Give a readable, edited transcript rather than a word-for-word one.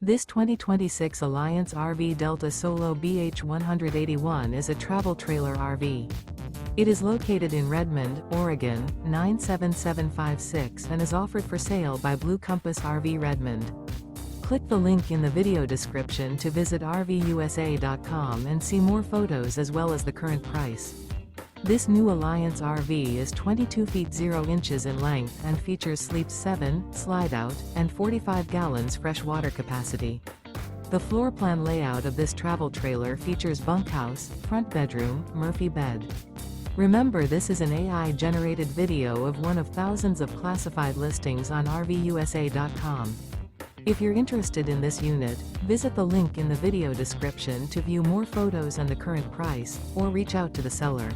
This 2026 Alliance RV Delta Solo BH181 is a travel trailer RV. It is located in Redmond, Oregon, 97756 and is offered for sale by Blue Compass RV Redmond. Click the link in the video description to visit RVUSA.com and see more photos as well as the current price. This new Alliance RV is 22 feet 0 inches in length and features sleeps 7, slide-out, and 45 gallons fresh water capacity. The floor plan layout of this travel trailer features bunkhouse, front bedroom, Murphy bed. Remember, this is an AI-generated video of one of thousands of classified listings on RVUSA.com. If you're interested in this unit, visit the link in the video description to view more photos and the current price, or reach out to the seller.